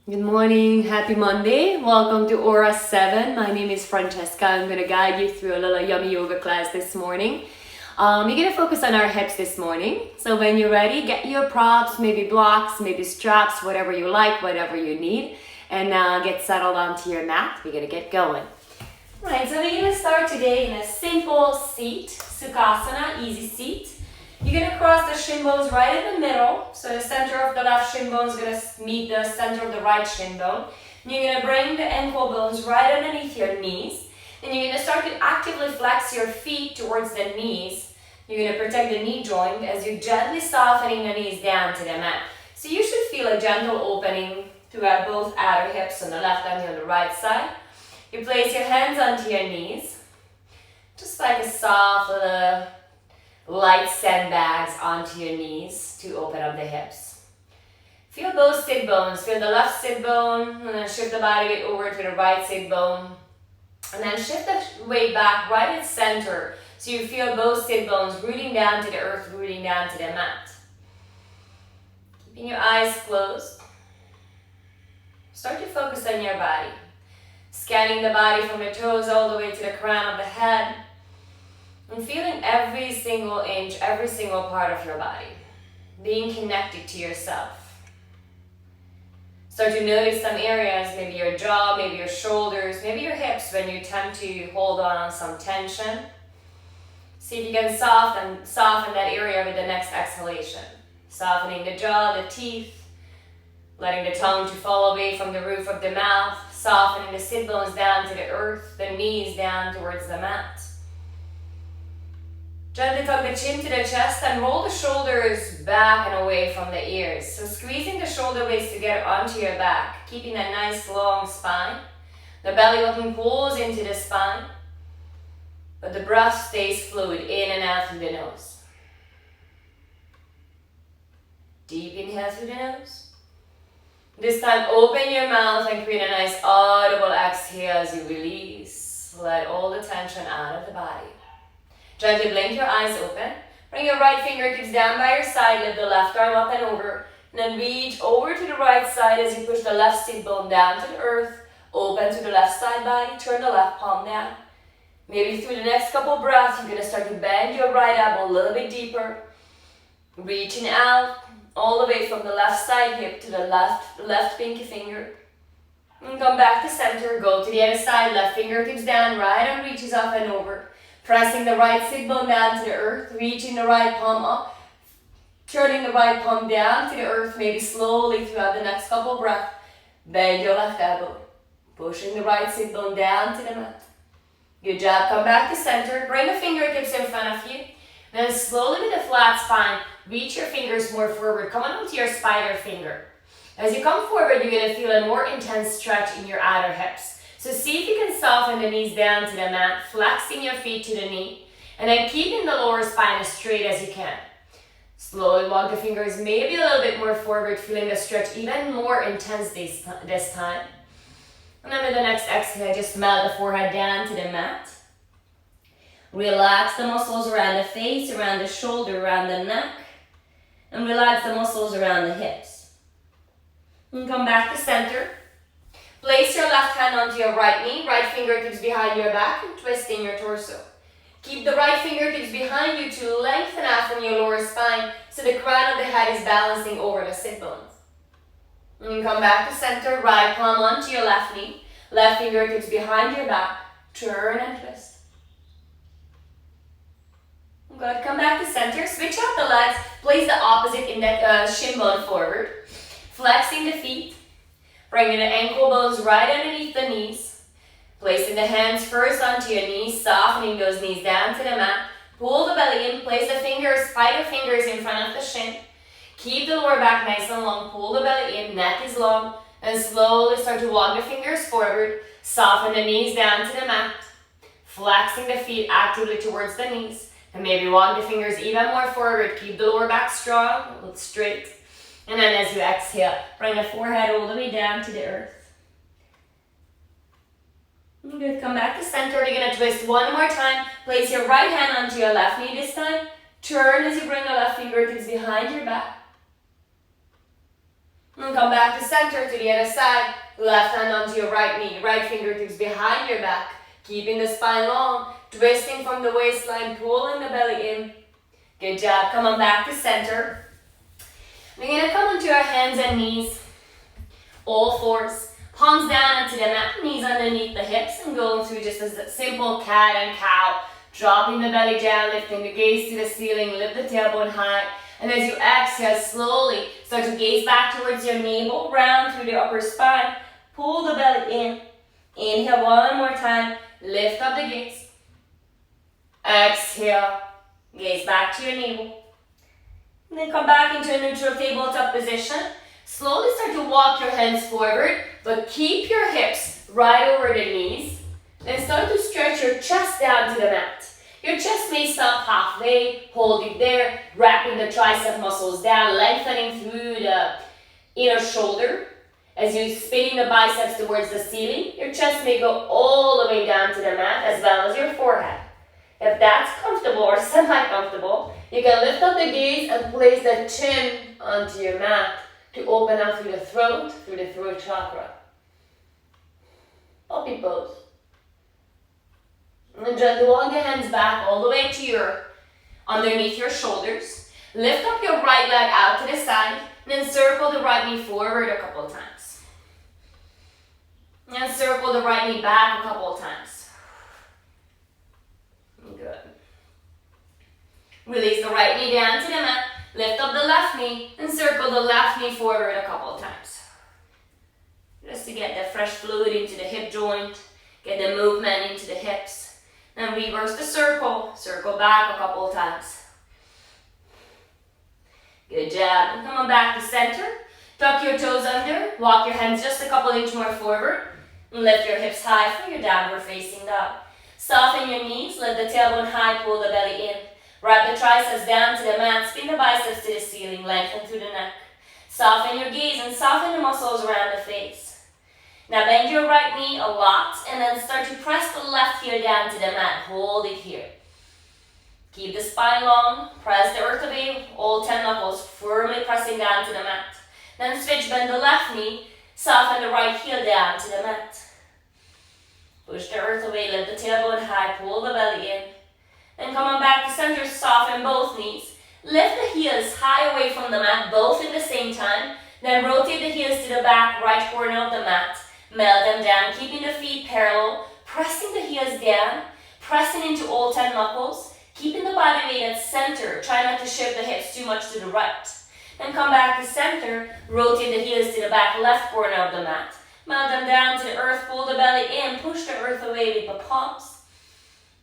Good morning, happy Monday. Welcome to Aura 7. My name is Francesca. I'm going to guide you through a little yummy yoga class this morning. We're going to focus on our hips this morning. So when you're ready, get your props, maybe blocks, maybe straps, whatever you like, whatever you need. And get settled onto your mat. We're going to get going. Alright, so we're going to start today in a simple seat, Sukhasana, easy seat. You're going to cross the shin bones right in the middle. So the center of the left shin bone is going to meet the center of the right shin bone. And you're going to bring the ankle bones right underneath your knees. And you're going to start to actively flex your feet towards the knees. You're going to protect the knee joint as you're gently softening the knees down to the mat. So you should feel a gentle opening throughout both outer hips on the left and on the right side. You place your hands onto your knees. Just like a soft little light sandbags onto your knees to open up the hips. Feel both sit bones. Feel the left sit bone and then shift the body weight over to the right sit bone. And then shift the weight back right at center so you feel both sit bones rooting down to the earth, rooting down to the mat. Keeping your eyes closed. Start to focus on your body. Scanning the body from the toes all the way to the crown of the head. And feeling every single inch, every single part of your body. Being connected to yourself. Start to notice some areas, maybe your jaw, maybe your shoulders, maybe your hips when you tend to hold on some tension. See if you can soften that area with the next exhalation. Softening the jaw, the teeth, letting the tongue to fall away from the roof of the mouth, softening the sit bones down to the earth, the knees down towards the mat. Gently tuck the chin to the chest and roll the shoulders back and away from the ears. So squeezing the shoulder blades together onto your back, keeping a nice long spine. The belly button pulls into the spine, but the breath stays fluid in and out through the nose. Deep inhale through the nose. This time open your mouth and create a nice audible exhale as you release. Let all the tension out of the body. Gently blink your eyes open. Bring your right fingertips down by your side. Lift the left arm up and over. And then reach over to the right side as you push the left sit bone down to the earth. Open to the left side body. Turn the left palm down. Maybe through the next couple breaths, you're going to start to bend your right elbow a little bit deeper. Reaching out all the way from the left side hip to the left pinky finger. And come back to center. Go to the other side. Left fingertips down. Right arm reaches up and over. Pressing the right sit bone down to the earth, reaching the right palm up, turning the right palm down to the earth, maybe slowly throughout the next couple breaths. Bend your left elbow, pushing the right sit bone down to the mat. Good job, come back to center, bring the fingertips in front of you. Then slowly with a flat spine, reach your fingers more forward. Come on to your spider finger. As you come forward, you're going to feel a more intense stretch in your outer hips. So see if you can soften the knees down to the mat, flexing your feet to the knee, and then keeping the lower spine as straight as you can. Slowly walk the fingers maybe a little bit more forward, feeling the stretch even more intense this time. And then with the next exhale, just melt the forehead down to the mat. Relax the muscles around the face, around the shoulder, around the neck, and relax the muscles around the hips. And come back to center. Place your left hand onto your right knee, right fingertips behind your back, and twist in your torso. Keep the right fingertips behind you to lengthen out from your lower spine so the crown of the head is balancing over the sit bones. And come back to center, right palm onto your left knee, left fingertips behind your back, turn and twist. Good, come back to center, switch out the legs, place the opposite shin bone forward, flexing the feet. Bringing the ankle bones right underneath the knees. Placing the hands first onto your knees, softening those knees down to the mat. Pull the belly in, place the fingers, spider fingers in front of the shin. Keep the lower back nice and long, pull the belly in, neck is long. And slowly start to walk the fingers forward. Soften the knees down to the mat. Flexing the feet actively towards the knees. And maybe walk the fingers even more forward. Keep the lower back strong, look straight. And then as you exhale, bring the forehead all the way down to the earth. Good, come back to center. You're going to twist one more time. Place your right hand onto your left knee this time. Turn as you bring the left fingertips behind your back. And come back to center to the other side. Left hand onto your right knee. Right fingertips behind your back. Keeping the spine long. Twisting from the waistline. Pulling the belly in. Good job. Come on back to center. We're going to come onto our hands and knees. All fours. Palms down onto the mat. Knees underneath the hips. And going through just a simple cat and cow. Dropping the belly down. Lifting the gaze to the ceiling. Lift the tailbone high. And as you exhale, slowly start to gaze back towards your navel, round through the upper spine. Pull the belly in. Inhale one more time. Lift up the gaze. Exhale. Gaze back to your navel. And then come back into a neutral tabletop position. Slowly start to walk your hands forward, but keep your hips right over the knees. Then start to stretch your chest down to the mat. Your chest may stop halfway, hold it there, wrapping the tricep muscles down, lengthening through the inner shoulder. As you spinning the biceps towards the ceiling, your chest may go all the way down to the mat as well as your forehead. If that's comfortable or semi-comfortable, you can lift up the gaze and place the chin onto your mat to open up through the throat chakra. Puppy pose. And gently walk the hands back all the way to underneath your shoulders. Lift up your right leg out to the side, and then circle the right knee forward a couple times. And circle the right knee back a couple times. Good. Release the right knee down to the mat. Lift up the left knee, and circle the left knee forward a couple times. Just to get the fresh fluid into the hip joint, get the movement into the hips. Then reverse the circle back a couple of times. Good job. And come on back to center. Tuck your toes under. Walk your hands just a couple inches more forward. And lift your hips high for your downward facing dog. Soften your knees. Lift the tailbone high. Pull the belly in. Wrap the triceps down to the mat. Spin the biceps to the ceiling. Lengthen through the neck. Soften your gaze and soften the muscles around the face. Now bend your right knee a lot and then start to press the left heel down to the mat. Hold it here. Keep the spine long. Press the earth away. All 10 knuckles firmly pressing down to the mat. Then switch, bend the left knee. Soften the right heel down to the mat. Push the earth away. Lift the tailbone high. Pull the belly in. Then come on back to center. Soften both knees. Lift the heels high away from the mat, both at the same time. Then rotate the heels to the back right corner of the mat. Melt them down, keeping the feet parallel, pressing the heels down, pressing into all 10 knuckles, keeping the body weight at center. Try not to shift the hips too much to the right. Then come back to center, rotate the heels to the back left corner of the mat. Melt them down to the earth, pull the belly in, push the earth away with the palms.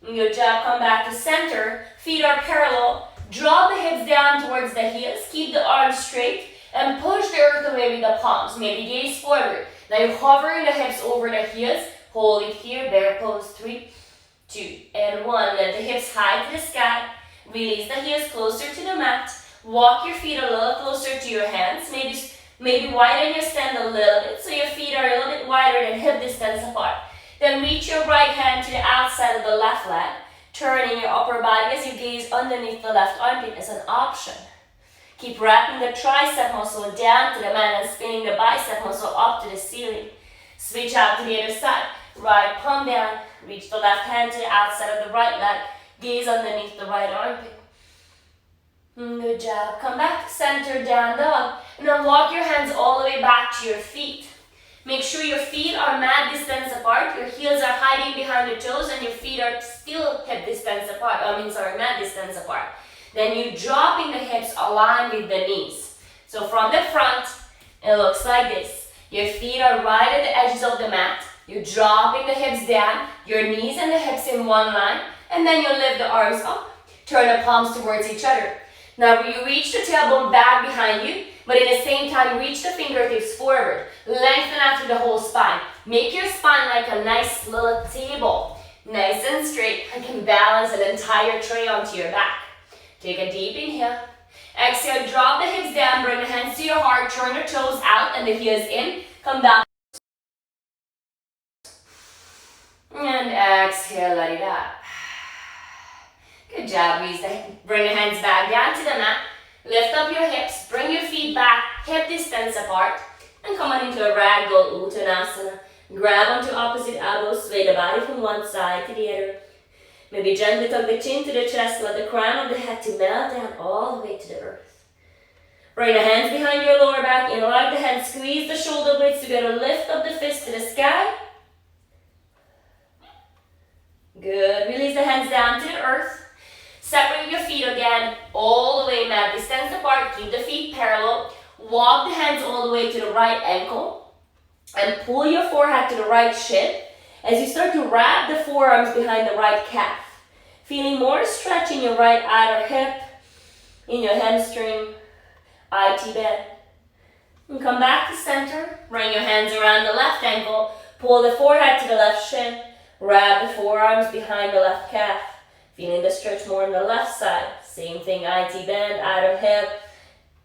Good job, come back to center, feet are parallel, draw the hips down towards the heels, keep the arms straight, and push the earth away with the palms. Maybe gaze forward. Now you're hovering the hips over the heels. Hold it here. Bear pose. 3, 2, and 1. Let the hips high to the sky. Release the heels closer to the mat. Walk your feet a little closer to your hands. Maybe widen your stand a little bit so your feet are a little bit wider than hip distance apart. Then reach your right hand to the outside of the left leg. Turning your upper body as you gaze underneath the left armpit as an option. Keep wrapping the tricep muscle down to the mat and spinning the bicep muscle up to the ceiling. Switch out to the other side. Right palm down. Reach the left hand to the outside of the right leg. Gaze underneath the right armpit. Good job. Come back to center, down dog. And then walk your hands all the way back to your feet. Make sure your feet are mat distance apart. Your heels are hiding behind your toes and your feet are still hip distance apart. Mat distance apart. Then you're dropping the hips aligned with the knees. So from the front, it looks like this. Your feet are right at the edges of the mat. You're dropping the hips down, your knees and the hips in one line, and then you lift the arms up. Turn the palms towards each other. Now you reach the tailbone back behind you, but at the same time, reach the fingertips forward. Lengthen out through the whole spine. Make your spine like a nice little table. Nice and straight. I can balance an entire tray onto your back. Take a deep inhale. Exhale, drop the hips down, bring the hands to your heart, turn the toes out and the heels in. Come down. And exhale, let it out. Good job, bring the hands back down to the mat. Lift up your hips, bring your feet back, hip distance apart. And come on into a ragdoll uttanasana. Grab onto opposite elbows, sway the body from one side to the other. Maybe gently tuck the chin to the chest, let the crown of the head to melt down all the way to the earth. Bring the hands behind your lower back, interlock the hands, squeeze the shoulder blades together, lift up the fist to the sky. Good, release the hands down to the earth. Separate your feet again, all the way mat distance apart, keep the feet parallel. Walk the hands all the way to the right ankle and pull your forehead to the right shin as you start to wrap the forearms behind the right calf. Feeling more stretch in your right outer hip, in your hamstring, IT bend. And come back to center, bring your hands around the left ankle, pull the forehead to the left shin, wrap the forearms behind the left calf. Feeling the stretch more on the left side. Same thing, IT bend, outer hip,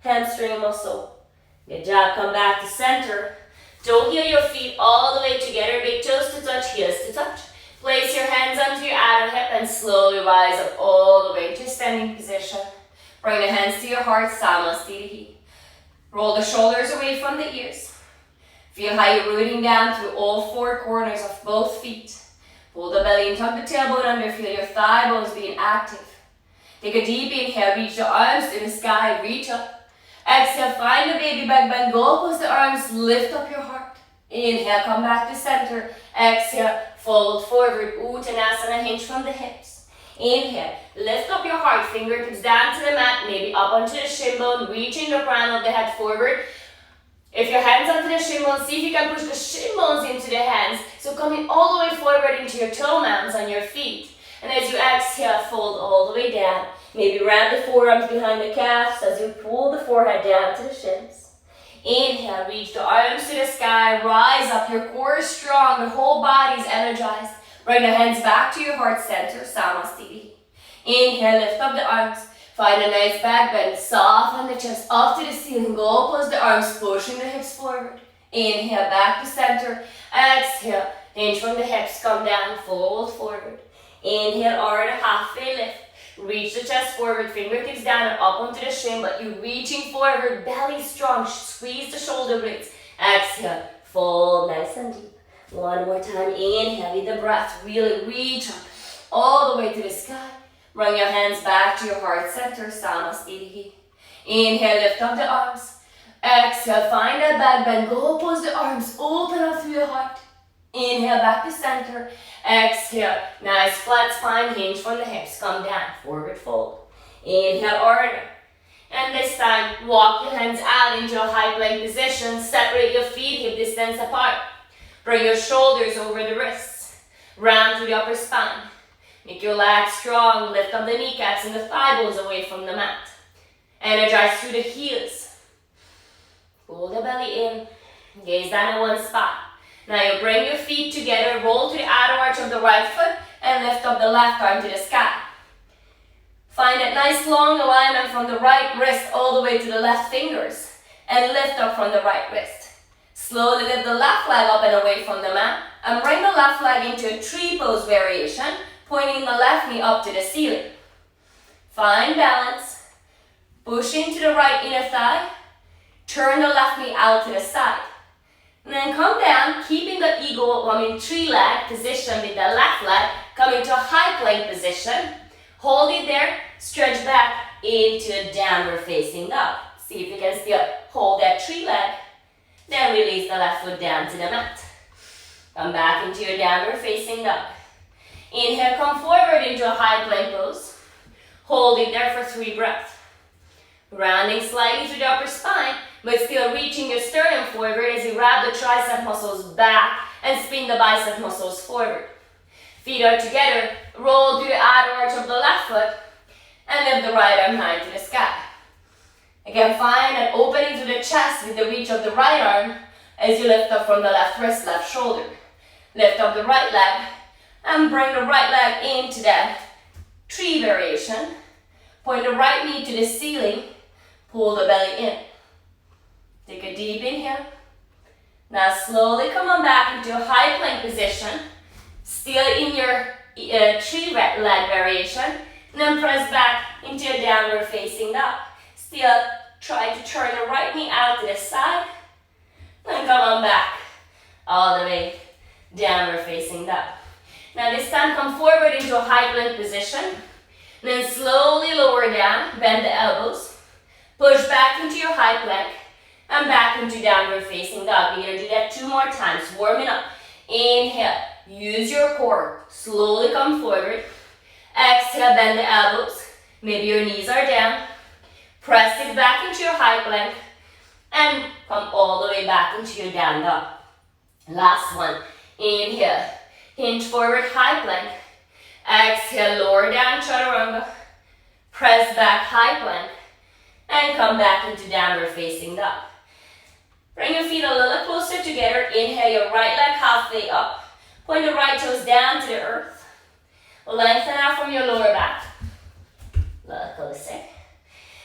hamstring muscle. Good job, come back to center. Don't heel your feet all the way together, big toes to touch, heels to touch. Place your hands onto your outer hip and slowly rise up all the way to standing position. Bring the hands to your heart, Samasthiti. Roll the shoulders away from the ears. Feel how you're rooting down through all four corners of both feet. Pull the belly and tuck the tailbone under, feel your thigh bones being active. Take a deep inhale, reach the arms to the sky, reach up. Exhale, find the baby back bend, go across the arms, lift up your heart. Inhale, come back to center. Exhale, fold forward, Uttanasana, hinge from the hips. Inhale, lift up your heart, fingertips down to the mat, maybe up onto the shin bone, reaching the crown of the head forward. If your hands onto the shin bones, see if you can push the shin bones into the hands. So coming all the way forward into your toe mounts on your feet. And as you exhale, fold all the way down. Maybe wrap the forearms behind the calves as you pull the forehead down to the shins. Inhale, reach the arms to the sky, rise up, your core is strong, the whole body is energized. Bring the hands back to your heart center, Samasthiti. Inhale, lift up the arms. Find a nice back bend, soften the chest up to the ceiling, go close the arms, pushing the hips forward. Inhale, back to center. Exhale, hinge from the hips, come down, fold forward. Inhale, or the halfway lift. Reach the chest forward, fingertips down and up onto the shin, but you're reaching forward, belly strong, squeeze the shoulder blades. Exhale, fold nice and deep. One more time, inhale with the breath, really reach up all the way to the sky. Bring your hands back to your heart center, Samasthiti. Inhale, lift up the arms. Exhale, find that back bend, go pose the arms, open up through your heart. Inhale, back to center. Exhale, nice flat spine, hinge from the hips, come down, forward fold. Inhale, order. And this time, walk your hands out into a high plank position, separate your feet, hip distance apart. Bring your shoulders over the wrists, round through the upper spine. Make your legs strong, lift up the kneecaps and the thigh bones away from the mat. Energize through the heels. Pull the belly in, gaze down in one spot. Now you bring your feet together, roll to the outer arch of the right foot and lift up the left arm to the sky. Find that nice long alignment from the right wrist all the way to the left fingers and lift up from the right wrist. Slowly lift the left leg up and away from the mat and bring the left leg into a tree pose variation, pointing the left knee up to the ceiling. Find balance. Push into the right inner thigh. Turn the left knee out to the side. And then come down, keeping the eagle, tree leg position with the left leg. Come into a high plank position. Hold it there. Stretch back into a downward facing dog. See if you can still hold that tree leg. Then release the left foot down to the mat. Come back into your downward facing dog. Inhale, come forward into a high plank pose. Hold it there for 3 breaths. Rounding slightly to the upper spine, but still reaching your sternum forward as you wrap the tricep muscles back and spin the bicep muscles forward. Feet are together, roll to the outer arch of the left foot, and lift the right arm high to the sky. Again, find an opening to the chest with the reach of the right arm as you lift up from the left wrist, left shoulder. Lift up the right leg and bring the right leg into that tree variation. Point the right knee to the ceiling, pull the belly in. Take a deep inhale. Now slowly come on back into a high plank position, still in your tree leg variation, and then press back into a downward facing dog. Still try to turn the right knee out to the side. And come on back. All the way. Downward facing dog. Now this time come forward into a high plank position. Then slowly lower down. Bend the elbows. Push back into your high plank. And back into downward facing dog. We're going to do that 2 more times. Warming up. Inhale. Use your core. Slowly come forward. Exhale. Bend the elbows. Maybe your knees are down. Press it back into your high plank. And come all the way back into your down dog. Last one. Inhale. Hinge forward, high plank. Exhale, lower down, chaturanga. Press back, high plank. And come back into downward facing dog. Bring your feet a little closer together. Inhale your right leg halfway up. Point the right toes down to the earth. Lengthen out from your lower back. A little closer.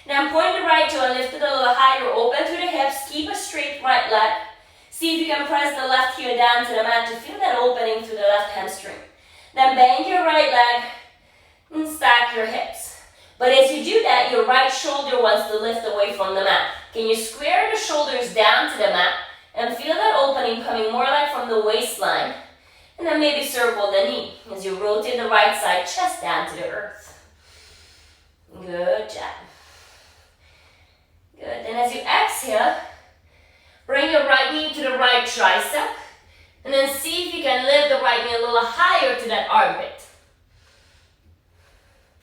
Now point the right toe and lift it a little higher. Open through the hips. Keep a straight right leg. See if you can press the left heel down to the mat to feel that opening through the left hamstring. Then bend your right leg and stack your hips. But as you do that, your right shoulder wants to lift away from the mat. Can you square the shoulders down to the mat and feel that opening coming more like from the waistline? And then maybe circle the knee as you rotate the right side, chest down to the earth. Good job. Good. Then as you exhale, bring your right knee to the right tricep. And then see if you can lift the right knee a little higher to that armpit.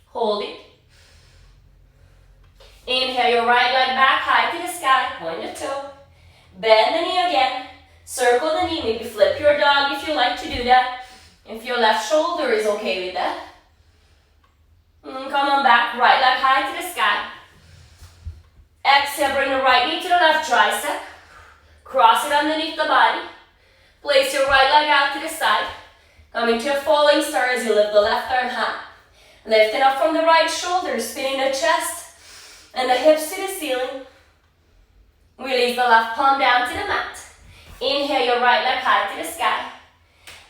Hold it. Inhale your right leg back high to the sky. Point the toe. Bend the knee again. Circle the knee. Maybe flip your dog if you like to do that. If your left shoulder is okay with that. And come on back. Right leg high to the sky. Exhale, bring the right knee to the left tricep. Cross it underneath the body. Place your right leg out to the side. Come into a falling star as you lift the left arm high. Lift it up from the right shoulder, spinning the chest and the hips to the ceiling. Release the left palm down to the mat. Inhale your right leg high to the sky.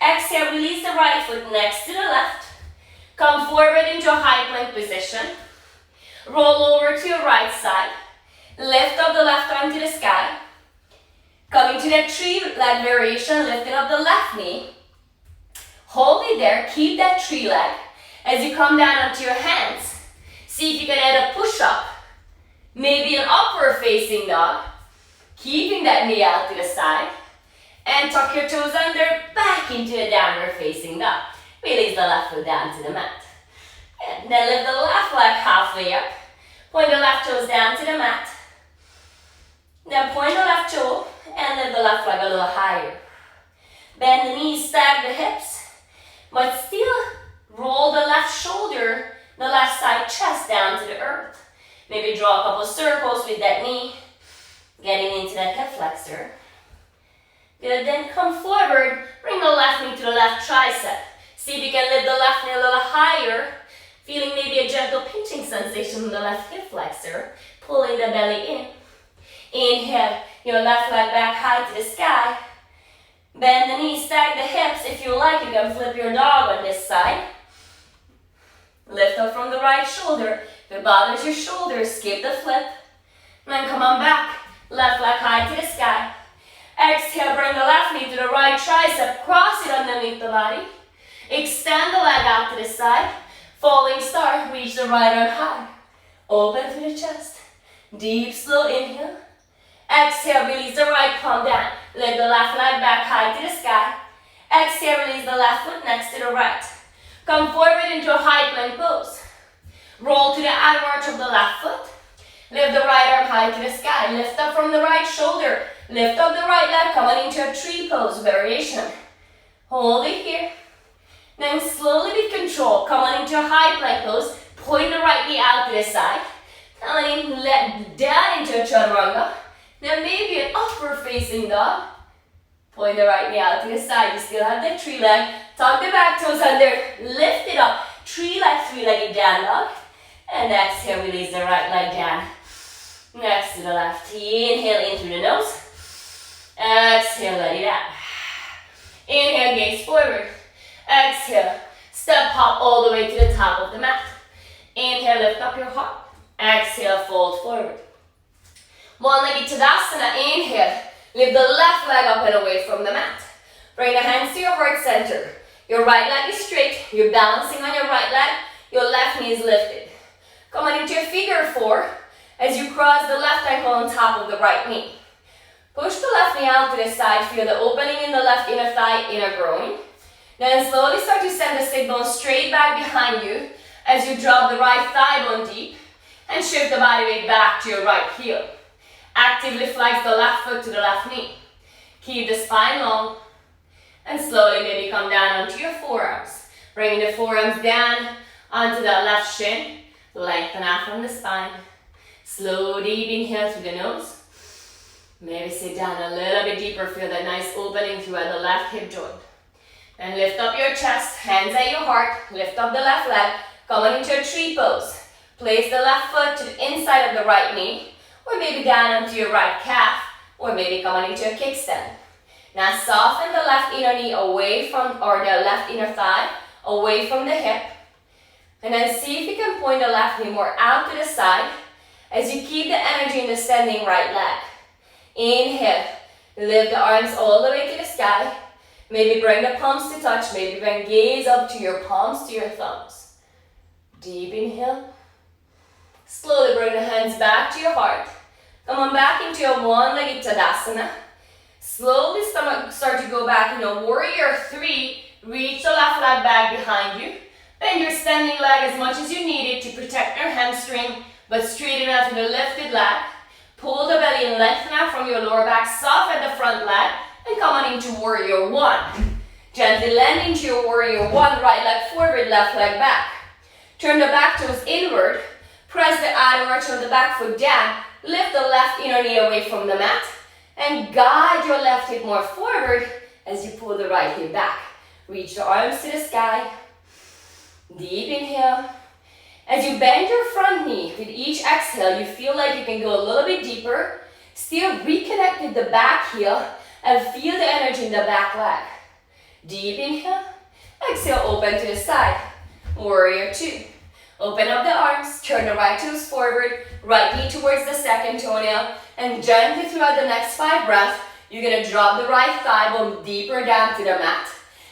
Exhale, release the right foot next to the left. Come forward into a high plank position. Roll over to your right side. Lift up the left arm to the sky. Coming to that 3-leg variation, lifting up the left knee. Hold it there, keep that 3-leg. As you come down onto your hands, see if you can add a push-up. Maybe an upward facing dog. Keeping that knee out to the side. And tuck your toes under, back into a downward facing dog. Release the left foot down to the mat. And then lift the left leg halfway up. Point the left toes down to the mat. Then point the left toe and lift the left leg a little higher. Bend the knees, stack the hips, but still roll the left shoulder, the left side chest down to the earth. Maybe draw a couple circles with that knee, getting into that hip flexor. Good, then come forward, bring the left knee to the left tricep. See if you can lift the left knee a little higher, feeling maybe a gentle pinching sensation in the left hip flexor, pulling the belly in. Inhale, your left leg back high to the sky. Bend the knees, stack the hips. If you like, you can flip your dog on this side. Lift up from the right shoulder. If it bothers your shoulders, skip the flip. And then come on back. Left leg high to the sky. Exhale, bring the left knee to the right tricep. Cross it underneath the body. Extend the leg out to the side. Falling star, reach the right arm high. Open through the chest. Deep, slow inhale. Exhale, release the right palm down. Lift the left leg back high to the sky. Exhale, release the left foot next to the right. Come forward into a high plank pose. Roll to the outer arch of the left foot. Lift the right arm high to the sky. Lift up from the right shoulder. Lift up the right leg, coming into a tree pose variation. Hold it here. Then slowly with control, come on into a high plank pose. Point the right knee out to the side. And then let down into a chaturanga. Then maybe an upward facing dog. Point the right knee out to the side. You still have the 3-leg. Tuck the back toes under. Lift it up. 3-legged down dog. And exhale, release the right leg down. Next to the left. Inhale in through the nose. Exhale, let it out. Inhale, gaze forward. Exhale, step hop all the way to the top of the mat. Inhale, lift up your heart. Exhale, fold forward. One-legged Tadasana. Inhale, Lift the left leg up and away from the mat. Bring the hands to your heart center. Your right leg is straight. You're balancing on your right leg. Your left knee is lifted. Come on into your figure four as you cross the left ankle on top of the right knee. Push the left knee out to the side. Feel the opening in the left inner thigh, inner groin. Then slowly start to send the sit bone straight back behind you as you drop the right thigh bone deep and shift the body weight back to your right heel. Actively flex the left foot to the left knee. Keep the spine long and slowly maybe come down onto your forearms. Bringing the forearms down onto that left shin. Lengthen out from the spine. Slow deep inhale through the nose. Maybe sit down a little bit deeper. Feel that nice opening through the left hip joint. And lift up your chest, hands at your heart. Lift up the left leg. Come on into a tree pose. Place the left foot to the inside of the right knee. Or maybe down onto your right calf. Or maybe come on into a kickstand. Now soften the left inner knee away from, or the left inner thigh, away from the hip. And then see if you can point the left knee more out to the side as you keep the energy in the standing right leg. Inhale, lift the arms all the way to the sky. Maybe bring the palms to touch, maybe bring gaze up to your palms, to your thumbs. Deep inhale. Slowly bring the hands back to your heart. Come on back into a one-legged Tadasana. Slowly start to go back in a warrior three. Reach the left leg back behind you. Bend your standing leg as much as you need it to protect your hamstring, but straighten out with the lifted leg. Pull the belly and lengthen out from your lower back. Soften the front leg and come on into warrior one. Gently land into your warrior one. Right leg forward, left leg back. Turn the back toes inward. Press the outer arch of the back foot down. Lift the left inner knee away from the mat. And guide your left hip more forward as you pull the right hip back. Reach the arms to the sky. Deep inhale. As you bend your front knee, with each exhale, you feel like you can go a little bit deeper. Still reconnect with the back heel and feel the energy in the back leg. Deep inhale. Exhale, open to the side. Warrior two. Open up the arms, turn the right toes forward, right knee towards the second toenail, and gently throughout the next 5 breaths, you're going to drop the right thigh bone deeper down to the mat.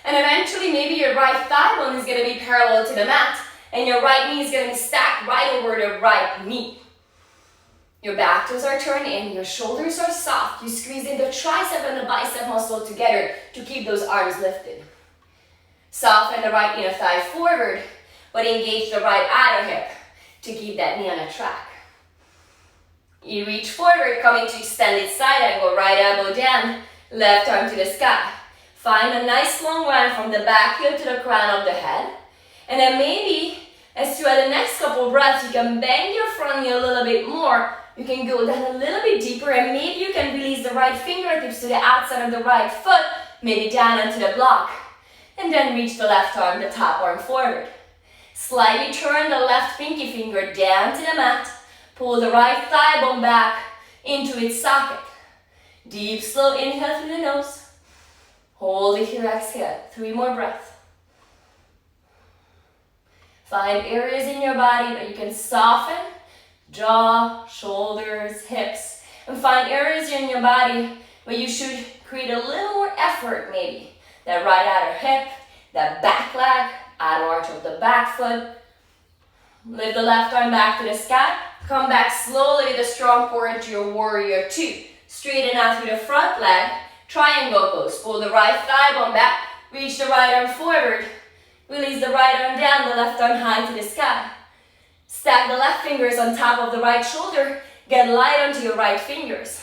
And eventually, maybe your right thigh bone is going to be parallel to the mat, and your right knee is going to be stacked right over the right knee. Your back toes are turned in, your shoulders are soft. You squeeze in the tricep and the bicep muscle together to keep those arms lifted. Soften the right inner thigh forward, but engage the right outer hip to keep that knee on a track. You reach forward, coming to extended side angle, right elbow down, left arm to the sky. Find a nice long line from the back heel to the crown of the head. And then maybe, as throughout the next couple breaths, you can bend your front knee a little bit more. You can go down a little bit deeper, and maybe you can release the right fingertips to the outside of the right foot, maybe down onto the block. And then reach the left arm, the top arm forward. Slightly turn the left pinky finger down to the mat. Pull the right thigh bone back into its socket. Deep, slow inhale through the nose. Hold it here, exhale. 3 more breaths. Find areas in your body that you can soften. Jaw, shoulders, hips. And find areas in your body where you should create a little more effort maybe. That right outer hip, that back leg, outer arch of the back foot. Lift the left arm back to the sky. Come back slowly with a strong core into your warrior two. Straighten out through the front leg. Triangle pose. Pull the right thigh bone back. Reach the right arm forward. Release the right arm down, the left arm high to the sky. Stack the left fingers on top of the right shoulder. Get light onto your right fingers.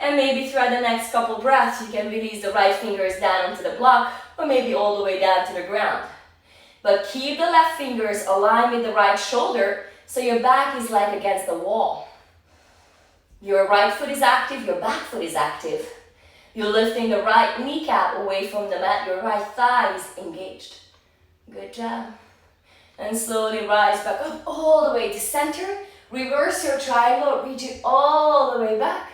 And maybe throughout the next couple breaths, you can release the right fingers down onto the block, or maybe all the way down to the ground. But keep the left fingers aligned with the right shoulder so your back is like against the wall. Your right foot is active, your back foot is active. You're lifting the right kneecap away from the mat, your right thigh is engaged. Good job. And slowly rise back up all the way to center. Reverse your triangle, reach it all the way back.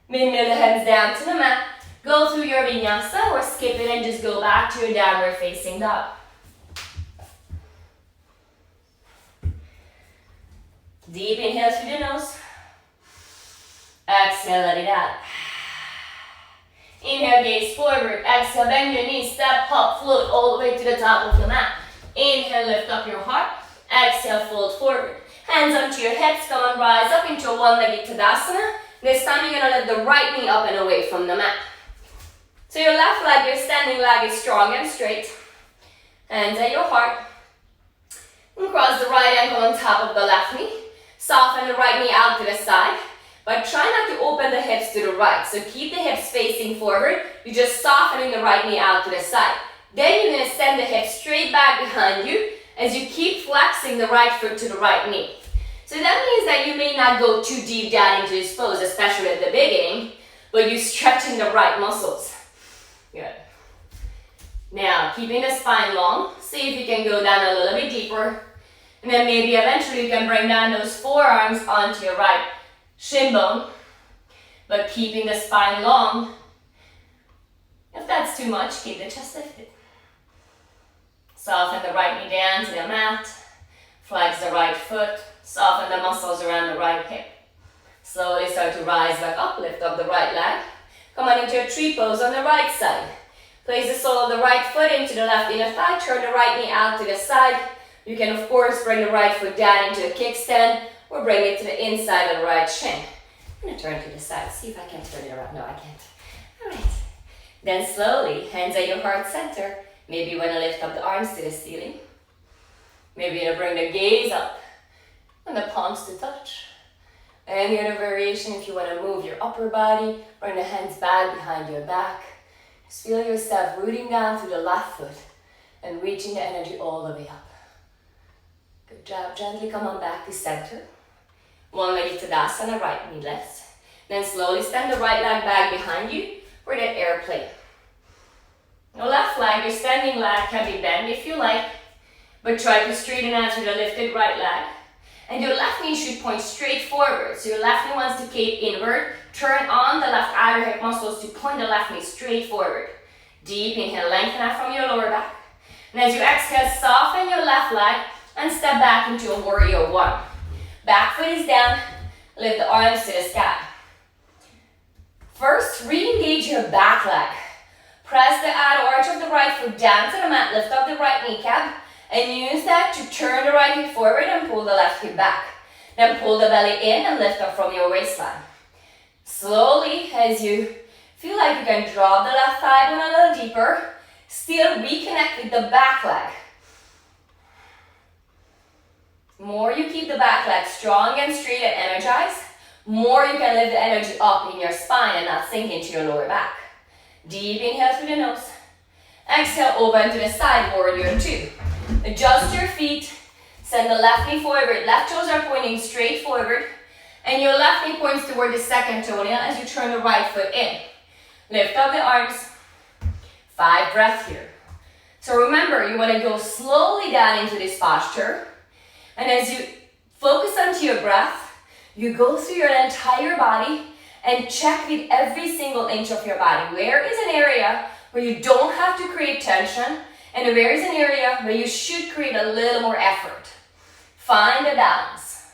Windmill the hands down to the mat. Go through your vinyasa or skip it and just go back to your downward facing dog. Deep inhale through the nose. Exhale, let it out. Inhale, gaze forward. Exhale, bend your knees, step, hop, float all the way to the top of the mat. Inhale, lift up your heart. Exhale, fold forward. Hands onto your hips, come on, rise up into a one-legged Tadasana. This time you're gonna lift the right knee up and away from the mat. So your left leg, your standing leg is strong and straight. Hands at your heart. And cross the right ankle on top of the left knee. Soften the right knee out to the side. But try not to open the hips to the right. So keep the hips facing forward. You're just softening the right knee out to the side. Then you're going to send the hips straight back behind you as you keep flexing the right foot to the right knee. So that means that you may not go too deep down into this pose, especially at the beginning, but you're stretching the right muscles. Good. Now, keeping the spine long, see if you can go down a little bit deeper. And then maybe eventually you can bring down those forearms onto your right shin bone, but keeping the spine long. If that's too much, keep the chest lifted. Soften the right knee down to the mat. Flex the right foot. Soften the muscles around the right hip. Slowly start to rise back up. Lift up the right leg. Come on into a tree pose on the right side. Place the sole of the right foot into the left inner thigh. Turn the right knee out to the side. You can, of course, bring the right foot down into a kickstand or bring it to the inside of the right shin. I'm going to turn to the side. See if I can turn it around. No, I can't. All right. Then slowly, hands at your heart center. Maybe you want to lift up the arms to the ceiling. Maybe you're going to bring the gaze up and the palms to touch. Any other variation, if you want to move your upper body, bring the hands back behind your back. Just feel yourself rooting down through the left foot and reaching the energy all the way up. Good job. Gently come on back to center. One-legged Tadasana, right knee lifts. Then slowly stand the right leg back behind you for that airplane. Your left leg, your standing leg can be bent if you like, but try to straighten out with the lifted right leg. And your left knee should point straight forward. So your left knee wants to cape inward. Turn on the left outer hip muscles to point the left knee straight forward. Deep inhale, lengthen out from your lower back. And as you exhale, soften your left leg and step back into a warrior one. Back foot is down, lift the arms to the sky. First, re-engage your back leg. Press the outer arch of the right foot down to the mat, lift up the right kneecap, and use that to turn the right hip forward and pull the left hip back. Then pull the belly in and lift up from your waistline. Slowly, as you feel like you can drop the left thigh bone a little deeper, still reconnect with the back leg. More you keep the back leg strong and straight and energized, more you can lift the energy up in your spine and not sink into your lower back. Deep inhale through the nose. Exhale, open to the side, warrior two. Adjust your feet. Send the left knee forward. Left toes are pointing straight forward. And your left knee points toward the second toenail as you turn the right foot in. Lift up the arms. 5 breaths here. So remember, you want to go slowly down into this posture. And as you focus onto your breath, you go through your entire body and check with every single inch of your body. Where is an area where you don't have to create tension, and where is an area where you should create a little more effort? Find the balance.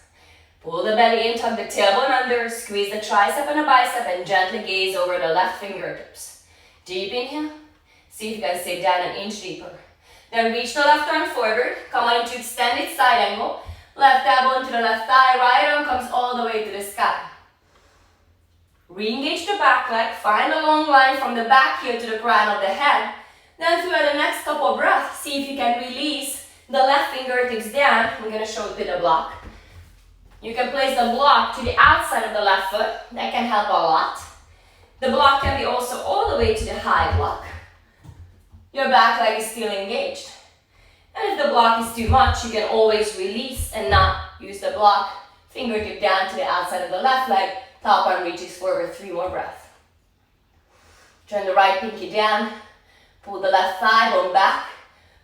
Pull the belly in, tuck the tailbone under, squeeze the tricep and the bicep, and gently gaze over the left fingertips. Deep inhale. See if you can stay down an inch deeper. Then reach the left arm forward. Come on into extended side angle. Left elbow to the left thigh. Right arm comes all the way to the sky. Re-engage the back leg. Find a long line from the back here to the crown of the head. Then throughout the next couple of breaths, see if you can release the left fingertips down. I'm going to show it with a block. You can place the block to the outside of the left foot. That can help a lot. The block can be also all the way to the high block. Your back leg is still engaged. And if the block is too much, you can always release and not use the block. Fingertip down to the outside of the left leg. Top arm reaches forward. 3 more breaths. Turn the right pinky down. Pull the left thigh bone back.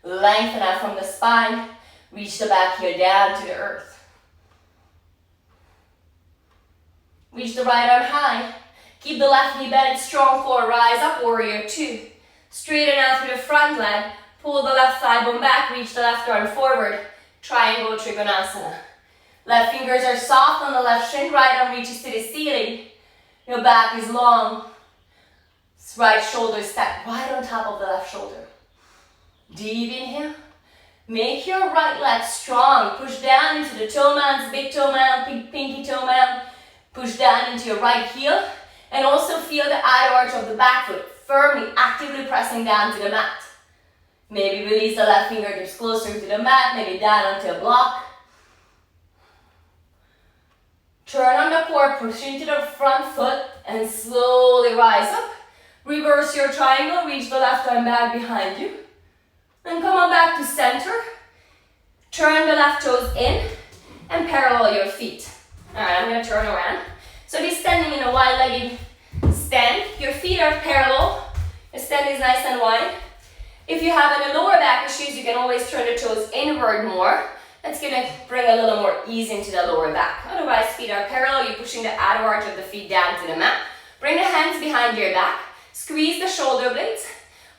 Lengthen out from the spine. Reach the back heel down to the earth. Reach the right arm high. Keep the left knee bent. Strong core. Rise up, warrior two. Straighten out through the front leg. Pull the left thigh bone back. Reach the left arm forward. Triangle Trikonasana. Left fingers are soft on the left shin. Right arm reaches to the ceiling. Your back is long. Right shoulder stacked right on top of the left shoulder. Deep inhale. Make your right leg strong. Push down into the toe mounds, big toe mound, pinky toe mound. Push down into your right heel. And also feel the outer arch of the back foot firmly, actively pressing down to the mat. Maybe release the left fingertips closer to the mat, maybe down onto a block. Turn on the core, push into the front foot and slowly rise up. Reverse your triangle, reach the left arm back behind you. And come on back to center. Turn the left toes in and parallel your feet. Alright, I'm going to turn around. So be standing in a wide-legged stand. Your feet are parallel. The stand is nice and wide. If you have any lower back issues, you can always turn the toes inward more. That's going to bring a little more ease into the lower back. Otherwise, feet are parallel. You're pushing the outer arch of the feet down to the mat. Bring the hands behind your back. Squeeze the shoulder blades.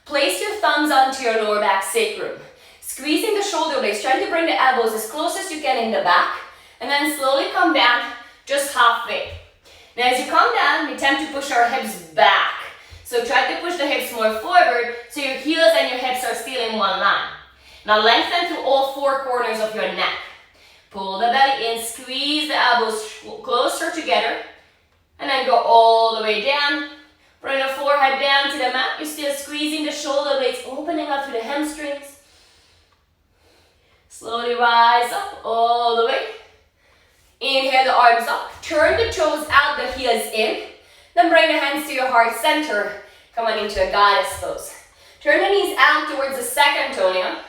Place your thumbs onto your lower back sacrum. Squeezing the shoulder blades. Try to bring the elbows as close as you can in the back. And then slowly come down just halfway. Now as you come down, we tend to push our hips back. So try to push the hips more forward so your heels and your hips are still in one line. Now lengthen through all four corners of your neck. Pull the belly in, squeeze the elbows closer together. And then go all the way down. Bring the forehead down to the mat. You're still squeezing the shoulder blades, opening up to the hamstrings. Slowly rise up all the way. Inhale the arms up. Turn the toes out, the heels in. Then bring the hands to your heart center. Come on into a goddess pose. Turn the knees out towards the second toenail.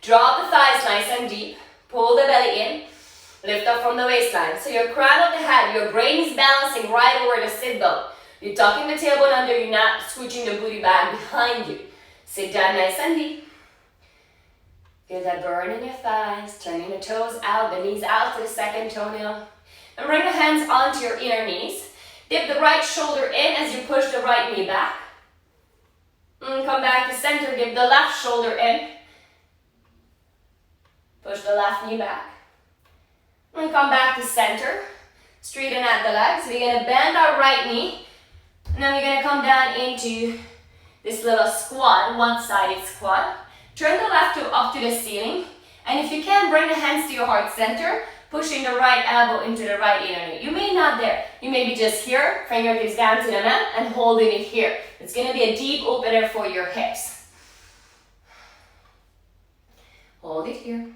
Drop the thighs nice and deep. Pull the belly in. Lift up from the waistline. So your crown of the head, your brain is balancing right over the sit bone. You're tucking the tailbone under, you're not scooching the booty back behind you. Sit down nice and deep. Feel that burn in your thighs, turning the toes out, the knees out to the second toenail. And bring the hands onto your inner knees. Dip the right shoulder in as you push the right knee back. And come back to center, dip the left shoulder in. Push the left knee back. And come back to center. Straighten out the legs. We're going to bend our right knee. And then we're going to come down into this little squat, one-sided squat. Turn the left toe up to the ceiling. And if you can, bring the hands to your heart center, pushing the right elbow into the right inner knee. You may not there. You may be just here, fingertips down to the mat, and holding it here. It's going to be a deep opener for your hips. Hold it here.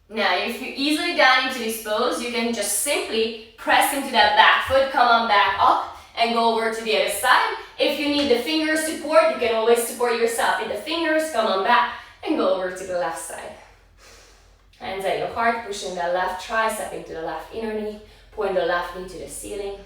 Now, if you're easily down into this pose, you can just simply press into that back foot, come on back up, and go over to the other side. If you need the finger support, you can always support yourself in the fingers, come on back, and go over to the left side. Hands at your heart, pushing the left tricep into the left inner knee, point the left knee to the ceiling.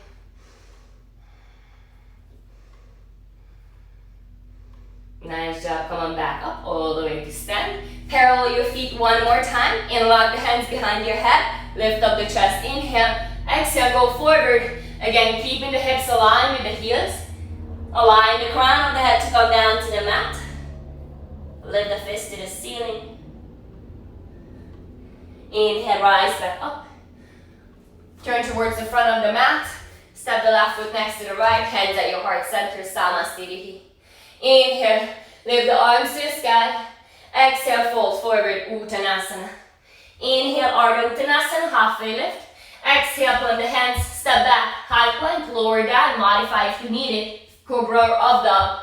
Nice job, come on back up, all the way to stand. Parallel your feet one more time, interlock the hands behind your head, lift up the chest, inhale, exhale, go forward. Again, keeping the hips aligned with the heels. Align the crown of the head to come down to the mat. Lift the fist to the ceiling. Inhale, rise back up. Turn towards the front of the mat. Step the left foot next to the right, hands at your heart center, Samasthiti. Inhale, lift the arms to the sky. Exhale, fold forward, Uttanasana. Inhale, Ardha Uttanasana, halfway lift. Exhale, plant the hands, step back, high plank, lower down, modify if you need it. Cobra or up dog.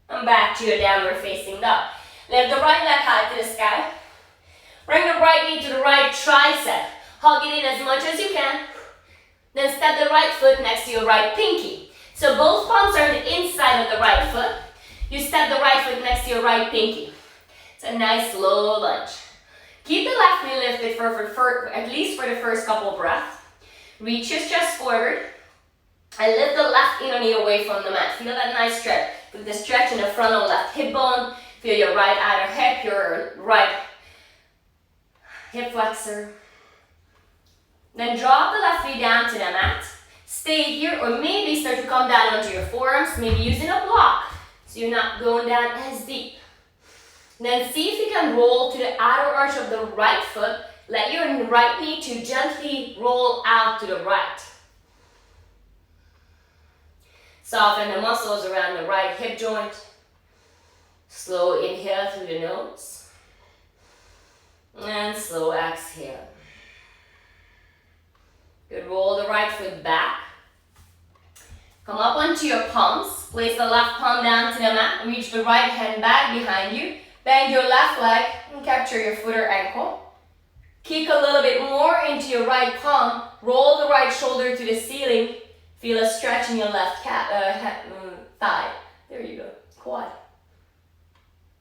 And back to your downward facing dog. Lift the right leg high to the sky. Bring the right knee to the right tricep. Hug it in as much as you can. Then step the right foot next to your right pinky. So both palms are on the inside of the right foot. You step the right foot next to your right pinky. It's a nice low lunge. Keep the left knee lifted for at least for the first couple of breaths. Reach your chest forward. And lift the left inner knee away from the mat. Feel that nice stretch. Feel the stretch in the front of the left hip bone. Feel your right outer hip, your right hip flexor. Then drop the left knee down to the mat. Stay here, or maybe start to come down onto your forearms, maybe using a block, so you're not going down as deep. Then see if you can roll to the outer arch of the right foot. Let your right knee to gently roll out to the right. Soften the muscles around the right hip joint. Slow inhale through the nose. And slow exhale. Good, roll the right foot back. Come up onto your palms. Place the left palm down to the mat. Reach the right hand back behind you. Bend your left leg and capture your foot or ankle. Kick a little bit more into your right palm. Roll the right shoulder to the ceiling. Feel a stretch in your left thigh. There you go, quad.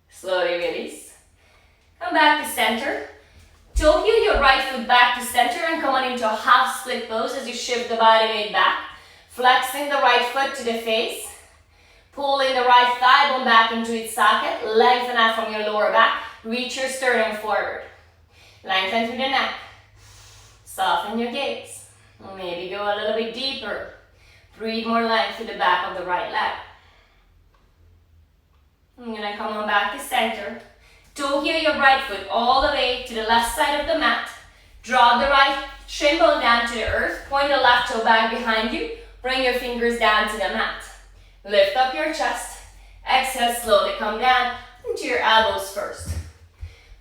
Slowly release. Come back to center. Toe heel your right foot back to center and come on into a half split pose as you shift the body weight back. Flexing the right foot to the face. Pulling the right thigh bone back into its socket. Lengthen out from your lower back. Reach your sternum forward. Lengthen through the neck. Soften your gaze. Maybe go a little bit deeper. Breathe more length through the back of the right leg. I'm gonna come on back to center. Toe heel your right foot all the way to the left side of the mat. Draw the right shin bone down to the earth. Point the left toe back behind you. Bring your fingers down to the mat. Lift up your chest. Exhale, slowly come down into your elbows first.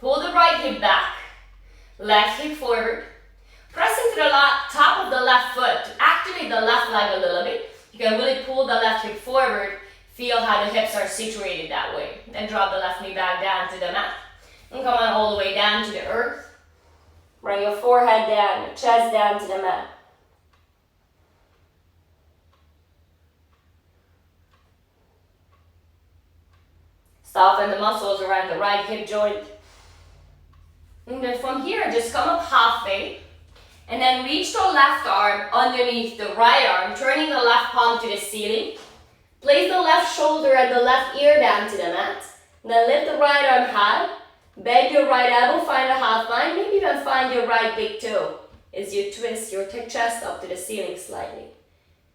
Pull the right hip back. Left hip forward. Press into the top of the left foot to activate the left leg a little bit. You can really pull the left hip forward. Feel how the hips are situated that way. Then drop the left knee back down to the mat. And come on all the way down to the earth. Bring your forehead down, your chest down to the mat. Soften the muscles around the right hip joint. And then from here, just come up halfway. And then reach the left arm underneath the right arm, turning the left palm to the ceiling. Place the left shoulder and the left ear down to the mat. Then lift the right arm high. Bend your right elbow, find a half line. Maybe even find your right big toe as you twist your chest up to the ceiling slightly.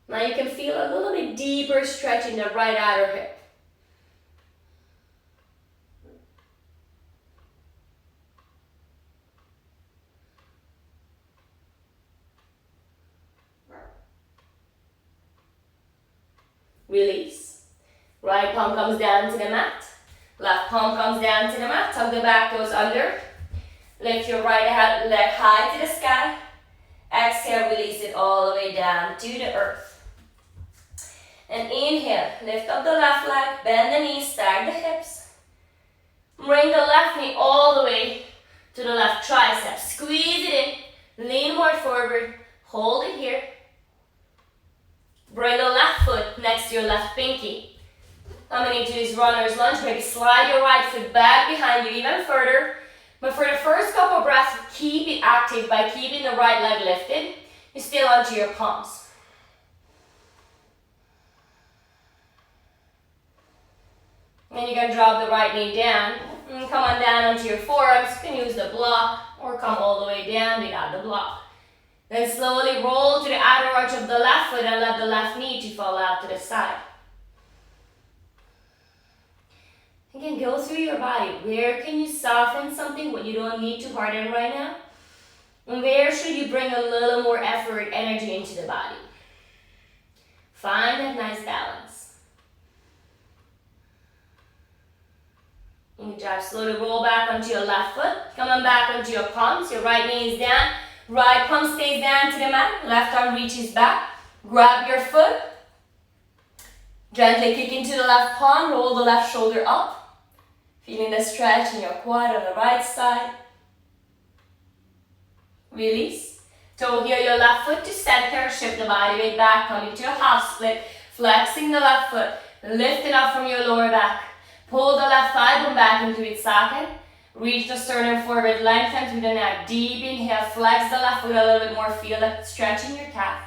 Now you can feel a little bit deeper stretch in the right outer hip. Release. Right palm comes down to the mat. Left palm comes down to the mat. Tuck the back toes under. Lift your right leg high to the sky. Exhale, release it all the way down to the earth. And inhale, lift up the left leg, bend the knees, stack the hips. Bring the left knee all the way to the left tricep. Squeeze it in, lean more forward, hold it here. Bring the left foot next to your left pinky. Coming into this runner's lunge, maybe slide your right foot back behind you even further. But for the first couple breaths, keep it active by keeping the right leg lifted. You're still onto your palms. And you can drop the right knee down. And come on down onto your forearms. You can use the block or come all the way down without the block. Then slowly roll to the outer arch of the left foot and let the left knee to fall out to the side. Again, go through your body. Where can you soften something what you don't need to harden right now? And where should you bring a little more effort, energy into the body? Find that nice balance. Good job. Slowly roll back onto your left foot. Come on back onto your palms. Your right knee is down. Right palm stays down to the mat. Left arm reaches back. Grab your foot. Gently kick into the left palm. Roll the left shoulder up. Feeling the stretch in your quad on the right side. Release. Toe heel your left foot to center. Shift the body weight back. Coming to a half split. Flexing the left foot. Lifting up from your lower back. Pull the left thigh bone back into its socket. Reach the sternum forward. Lengthen through the neck. Deep inhale. Flex the left foot a little bit more. Feel that stretch in your calf.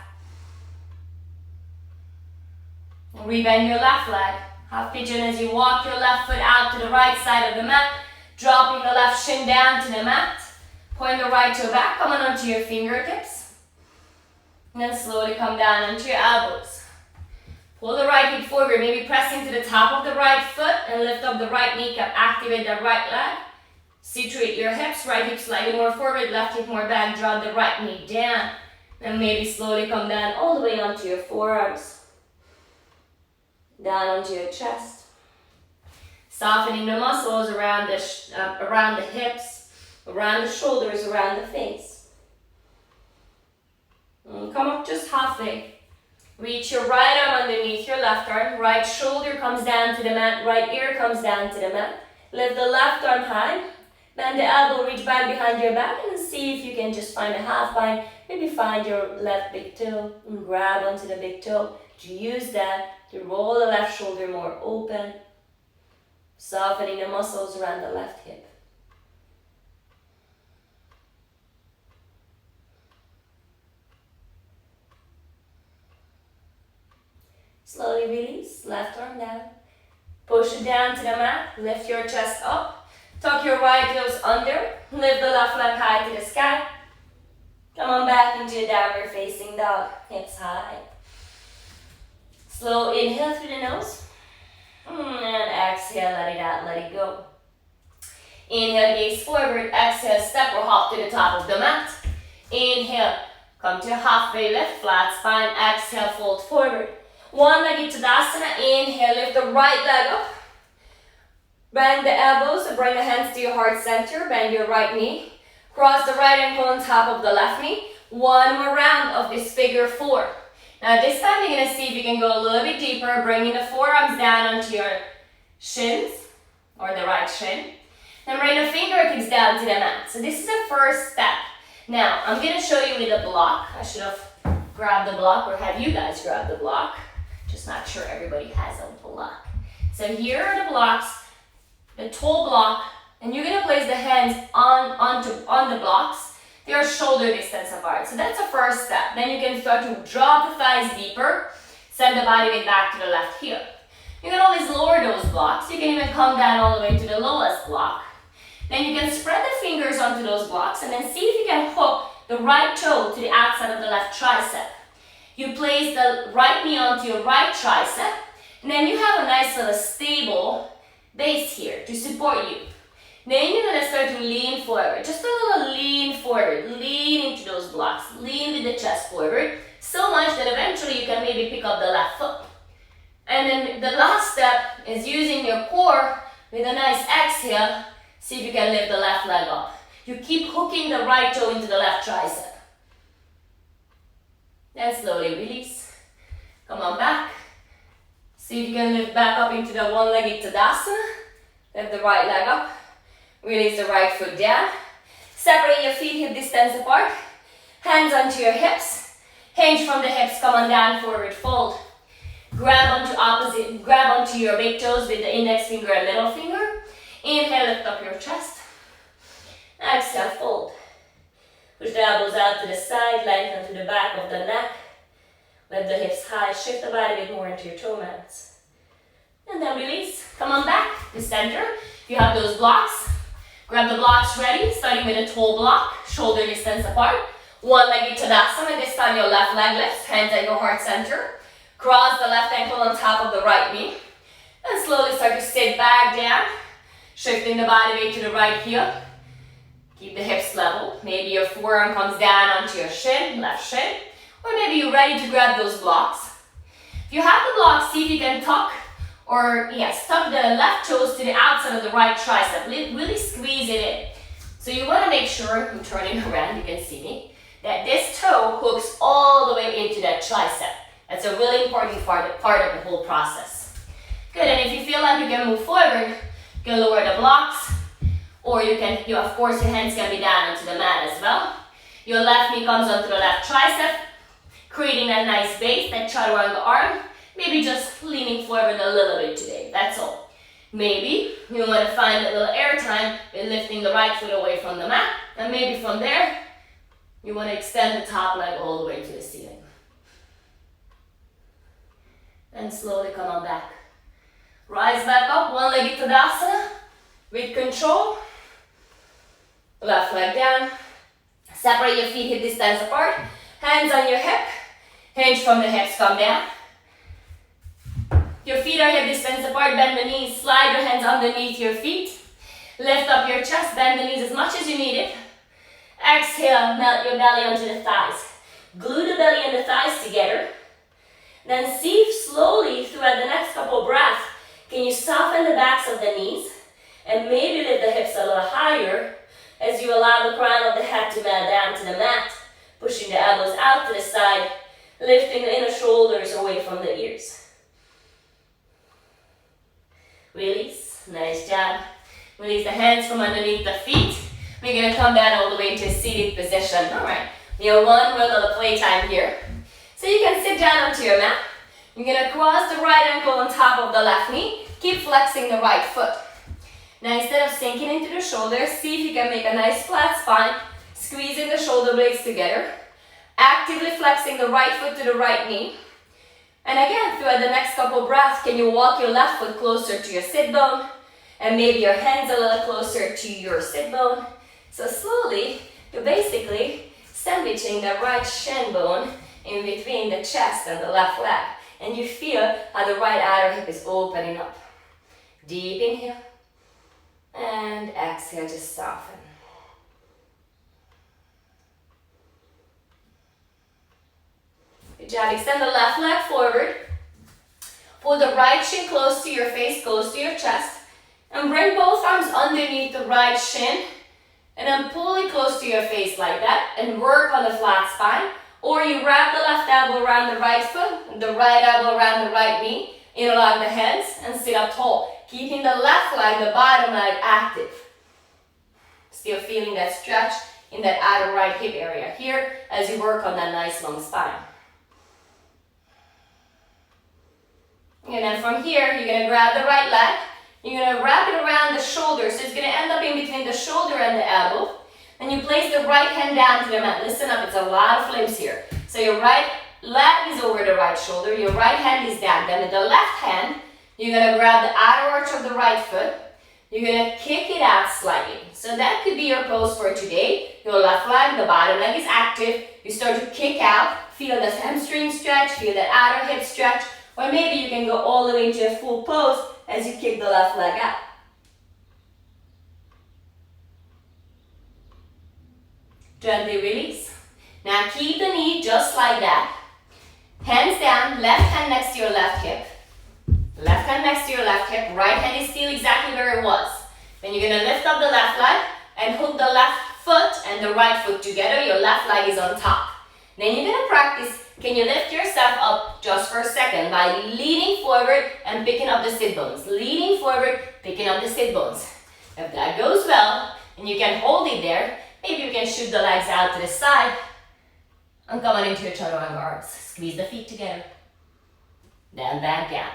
Rebend your left leg. Half pigeon as you walk your left foot out to the right side of the mat. Dropping the left shin down to the mat. Point the right toe back. Come on onto your fingertips. And then slowly come down onto your elbows. Pull the right hip forward. Maybe pressing to the top of the right foot. And lift up the right kneecap. Activate the right leg. Situate your hips. Right hip slightly more forward. Left hip more back. Drop the right knee down. And maybe slowly come down all the way onto your forearms. down onto your chest. Softening the muscles around the hips, around the shoulders, around the face. And come up just halfway. Reach your right arm underneath your left arm. Right shoulder comes down to the mat. Right ear comes down to the mat. Lift the left arm high. Bend the elbow, reach back behind your back, and see if you can just find a half bind. Maybe find your left big toe and grab onto the big toe. To use that to roll the left shoulder more open. Softening the muscles around the left hip. Slowly release, left arm down. Push it down to the mat, lift your chest up. Tuck your right heels under, lift the left leg high to the sky. Come on back into a downward facing dog, hips high. Slow inhale through the nose. And exhale, let it out, let it go. Inhale, gaze forward. Exhale, step or hop to the top of the mat. Inhale, come to a halfway lift, flat spine. Exhale, fold forward. One-legged Tadasana. Inhale, lift the right leg up. Bend the elbows, so bring the hands to your heart center. Bend your right knee. Cross the right ankle on top of the left knee. One more round of this figure four. Now this time you're going to see if you can go a little bit deeper, bringing the forearms down onto your shins, or the right shin. Then bring the fingertips down to the mat. So this is the first step. Now I'm going to show you with a block. I should have grabbed the block, or have you guys grab the block. Just not sure everybody has a block. So here are the blocks, the tall block, and you're going to place the hands on the blocks. They are shoulder distance apart. So that's the first step. Then you can start to drop the thighs deeper. Send the body weight back to the left heel. You can always lower those blocks. You can even come down all the way to the lowest block. Then you can spread the fingers onto those blocks and then see if you can hook the right toe to the outside of the left tricep. You place the right knee onto your right tricep, and then you have a nice little stable base here to support you. Then you're going to start to lean forward. Just a little lean forward. Lean into those blocks. Lean with the chest forward. So much that eventually you can maybe pick up the left foot. And then the last step is using your core with a nice exhale. See if you can lift the left leg up. You keep hooking the right toe into the left tricep. Then slowly release. Come on back. See if you can lift back up into the one-legged Tadasana. Lift the right leg up. Release the right foot down. Separate your feet hip distance apart. Hands onto your hips. Hinge from the hips, come on down, forward fold. Grab onto your big toes with the index finger and middle finger. Inhale, lift up your chest. Exhale, fold. Push the elbows out to the side, lengthen to the back of the neck. Let the hips high, shift the body a bit more into your toe mats. And then release. Come on back to center. If you have those blocks, grab the blocks ready, starting with a tall block, shoulder distance apart. One-legged Tadasana, this time your left leg lifts, hands at your heart center. Cross the left ankle on top of the right knee. And slowly start to sit back down, shifting the body weight to the right heel. Keep the hips level. Maybe your forearm comes down onto your shin, left shin. Or maybe you're ready to grab those blocks. If you have the blocks, see if you can tuck the left toes to the outside of the right tricep. Really squeeze it in. So you want to make sure, I'm turning around, you can see me, that this toe hooks all the way into that tricep. That's a really important part of the whole process. Good, and if you feel like you can move forward, you can lower the blocks, or of course your hands can be down onto the mat as well. Your left knee comes onto the left tricep, creating that nice base, that chaturanga arm. Maybe just leaning forward a little bit today, that's all. Maybe you want to find a little air time with lifting the right foot away from the mat, and maybe from there, you want to extend the top leg all the way to the ceiling. And slowly come on back. Rise back up, one-legged Tadasana with control. Left leg down. Separate your feet hip distance apart. Hands on your hip. Hinge from the hips, come down. Your feet are hip distance apart, bend the knees, slide your hands underneath your feet. Lift up your chest, bend the knees as much as you need it. Exhale, melt your belly onto the thighs. Glue the belly and the thighs together. Then see if slowly throughout the next couple breaths, can you soften the backs of the knees and maybe lift the hips a little higher as you allow the crown of the head to melt down to the mat, pushing the elbows out to the side, lifting the inner shoulders away from the ears. Release, nice job. Release the hands from underneath the feet. We're gonna come down all the way into a seated position. All right, we have one more little playtime here. So you can sit down onto your mat. You're gonna cross the right ankle on top of the left knee. Keep flexing the right foot. Now instead of sinking into the shoulders, see if you can make a nice flat spine, squeezing the shoulder blades together, actively flexing the right foot to the right knee. And again, throughout the next couple breaths, can you walk your left foot closer to your sit bone, and maybe your hands a little closer to your sit bone. So slowly, you're basically sandwiching the right shin bone in between the chest and the left leg. And you feel how the right outer hip is opening up. Deep inhale. And exhale, just soften. Good job. Extend the left leg forward. Pull the right shin close to your face, close to your chest. And bring both arms underneath the right shin. And then pull it close to your face like that. And work on the flat spine. Or you wrap the left elbow around the right foot, the right elbow around the right knee, interlock the hands, and sit up tall. Keeping the left leg, the bottom leg active. Still feeling that stretch in that outer right hip area here as you work on that nice long spine. And then from here, you're going to grab the right leg. You're going to wrap it around the shoulder, so it's going to end up in between the shoulder and the elbow. And you place the right hand down to the mat. Listen up, it's a lot of flips here. So your right leg is over the right shoulder, your right hand is down. Then with the left hand, you're going to grab the outer arch of the right foot. You're going to kick it out slightly. So that could be your pose for today. Your left leg, the bottom leg is active. You start to kick out. Feel the hamstring stretch, feel the outer hip stretch. Or maybe you can go all the way into a full pose as you kick the left leg out. Gently release. Now keep the knee just like that. Hands down, left hand next to your left hip. Left hand next to your left hip. Right hand is still exactly where it was. Then you're going to lift up the left leg and hook the left foot and the right foot together. Your left leg is on top. Then you're going to practice, can you lift yourself up just for a second by leaning forward and picking up the sit bones. Leaning forward, picking up the sit bones. If that goes well and you can hold it there, maybe you can shoot the legs out to the side and come on into your chaturanga arms. Squeeze the feet together. Then back down.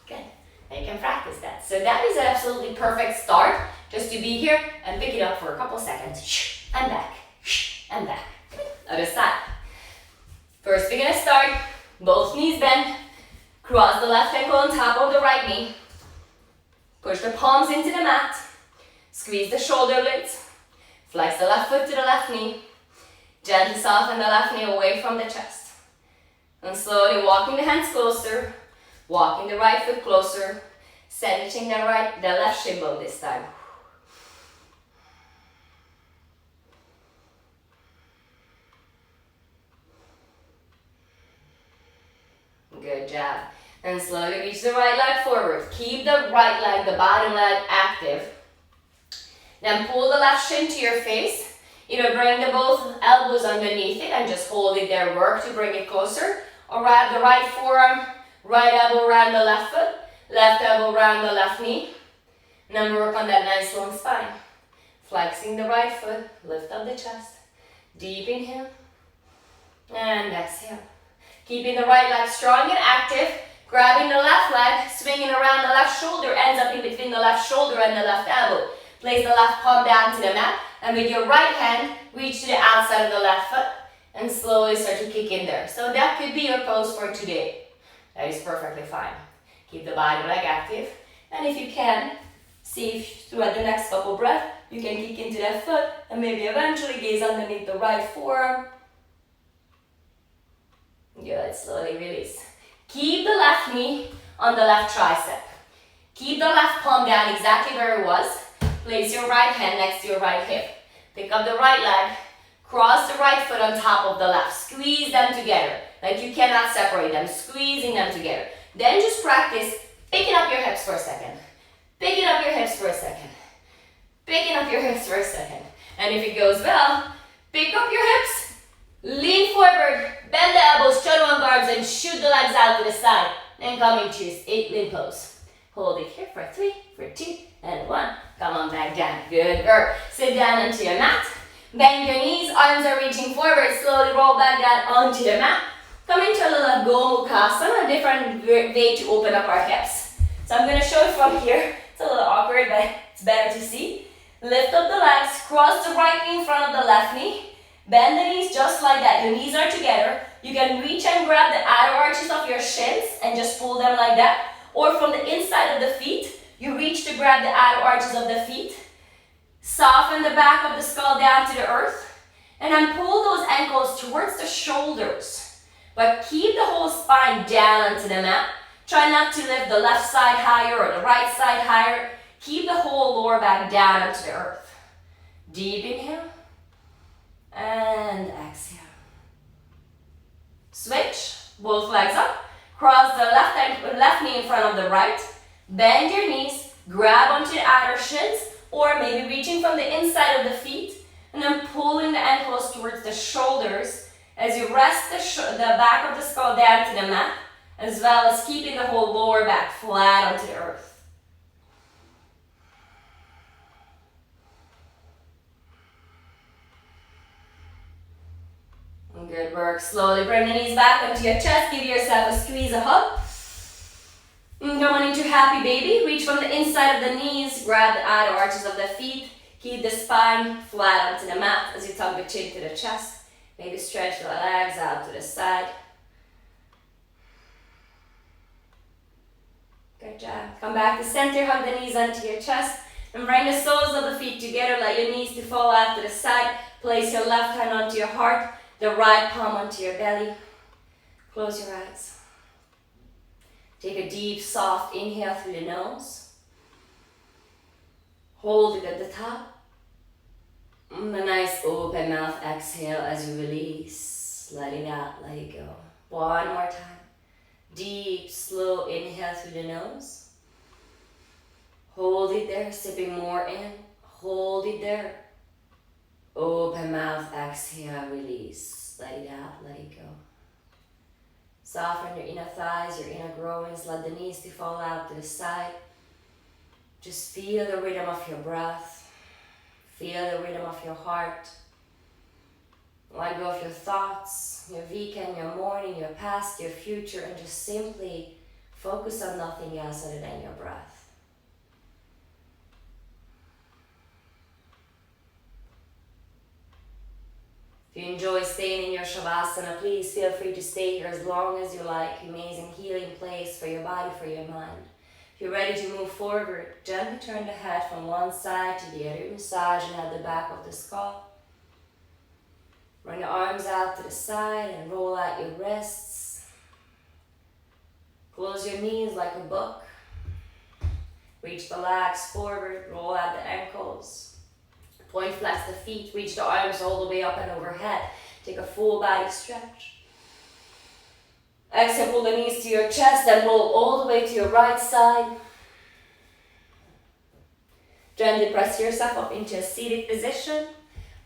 Good. And you can practice that. So that is an absolutely perfect start. Just to be here and pick it up for a couple seconds. And back. And back. Other side. First we're going to start. Both knees bent. Cross the left ankle on top of the right knee. Push the palms into the mat. Squeeze the shoulder blades. Flex the left foot to the left knee. Gently soften the left knee away from the chest. And slowly walking the hands closer. Walking the right foot closer. Sandwiching the left shin bone this time. Good job. And slowly reach the right leg forward. Keep the right leg, the bottom leg active. Then pull the left shin to your face. Either bring the both elbows underneath it and just hold it there. Work to bring it closer. Or wrap the right forearm, right elbow around the left foot, left elbow around the left knee. And then work on that nice long spine. Flexing the right foot, lift up the chest. Deep inhale. And exhale. Keeping the right leg strong and active. Grabbing the left leg, swinging around the left shoulder, ends up in between the left shoulder and the left elbow. Place the left palm down to the mat, and with your right hand, reach to the outside of the left foot, and slowly start to kick in there. So that could be your pose for today. That is perfectly fine. Keep the bottom leg active, and if you can, see if throughout the next couple breaths, you can kick into that foot, and maybe eventually gaze underneath the right forearm. Good, slowly release. Keep the left knee on the left tricep. Keep the left palm down exactly where it was. Place your right hand next to your right hip. Pick up the right leg. Cross the right foot on top of the left. Squeeze them together. Like you cannot separate them, squeezing them together. Then just practice picking up your hips for a second. Picking up your hips for a second. Picking up your hips for a second. And if it goes well, pick up your hips, lean forward, bend the elbows, chaturanga arms, and shoot the legs out to the side. Then come into your 8 pose. Hold it here for 3, for 2, and 1. Come on back down. Good work. Sit down onto your mat. Bend your knees, arms are reaching forward. Slowly roll back down onto the mat. Come into a little Gomukhasana, a different way to open up our hips. So I'm going to show it from here. It's a little awkward, but it's better to see. Lift up the legs, cross the right knee in front of the left knee. Bend the knees just like that. Your knees are together. You can reach and grab the outer arches of your shins and just pull them like that. Or from the inside of the feet, you reach to grab the outer arches of the feet. Soften the back of the skull down to the earth. And then pull those ankles towards the shoulders. But keep the whole spine down onto the mat. Try not to lift the left side higher or the right side higher. Keep the whole lower back down onto the earth. Deep inhale. And exhale. Switch. Both legs up. Cross the left knee in front of the right. Bend your knees. Grab onto the outer shins. Or maybe reaching from the inside of the feet. And then pulling the ankles towards the shoulders. As you rest the back of the skull down to the mat, as well as keeping the whole lower back flat onto the earth. Good work. Slowly bring the knees back onto your chest. Give yourself a squeeze, a hug. And come on into happy baby. Reach from the inside of the knees. Grab the outer arches of the feet. Keep the spine flat onto the mat as you tuck the chin to the chest. Maybe stretch the legs out to the side. Good job. Come back to center, hug the knees onto your chest. And bring the soles of the feet together, let your knees to fall out to the side. Place your left hand onto your heart, the right palm onto your belly. Close your eyes. Take a deep, soft inhale through the nose. Hold it at the top. A nice open mouth exhale as you release. Let it out, let it go. One more time. Deep, slow inhale through the nose. Hold it there, sipping more in. Hold it there. Open mouth, exhale, release. Let it out, let it go. Soften your inner thighs, your inner groins. Let the knees to fall out to the side. Just feel the rhythm of your breath. Feel the rhythm of your heart. Let go of your thoughts, your weekend, your morning, your past, your future, and just simply focus on nothing else other than your breath. If you enjoy staying in your Savasana, please feel free to stay here as long as you like. Amazing healing place for your body, for your mind. If you're ready to move forward, gently turn the head from one side to the other. Massaging at the back of the skull. Bring the arms out to the side and roll out your wrists. Close your knees like a book. Reach the legs forward, roll out the ankles. Point flex the feet, reach the arms all the way up and overhead. Take a full body stretch. Exhale, pull the knees to your chest and roll all the way to your right side. Gently press yourself up into a seated position.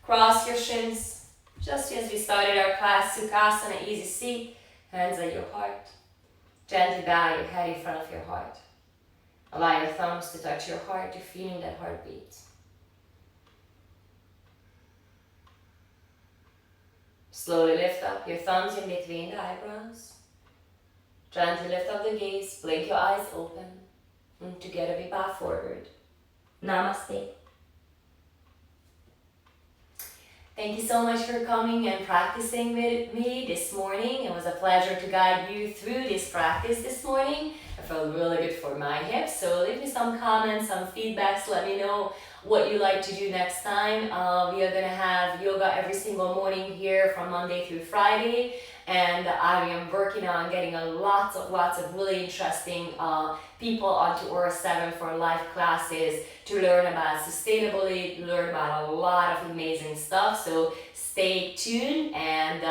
Cross your shins. Just as we started our class, Sukhasana, easy seat. Hands at your heart. Gently bow your head in front of your heart. Allow your thumbs to touch your heart. You're feeling that heartbeat. Slowly lift up your thumbs in between the eyebrows. Gently lift up the gaze, blink your eyes open, and together we bow forward. Namaste. Thank you so much for coming and practicing with me this morning. It was a pleasure to guide you through this practice this morning. I felt really good for my hips, so leave me some comments, some feedbacks. Let me know what you like to do next time. We are gonna have yoga every single morning here from Monday through Friday. And I am working on getting lots of really interesting people onto Aura 7 for live classes to learn about sustainability, learn about a lot of amazing stuff. So stay tuned, and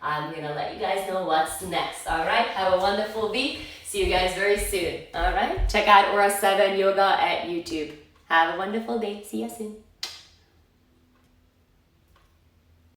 I'm gonna let you guys know what's next. All right, have a wonderful week. See you guys very soon. All right, check out Aura 7 Yoga at YouTube. Have a wonderful day. See you soon.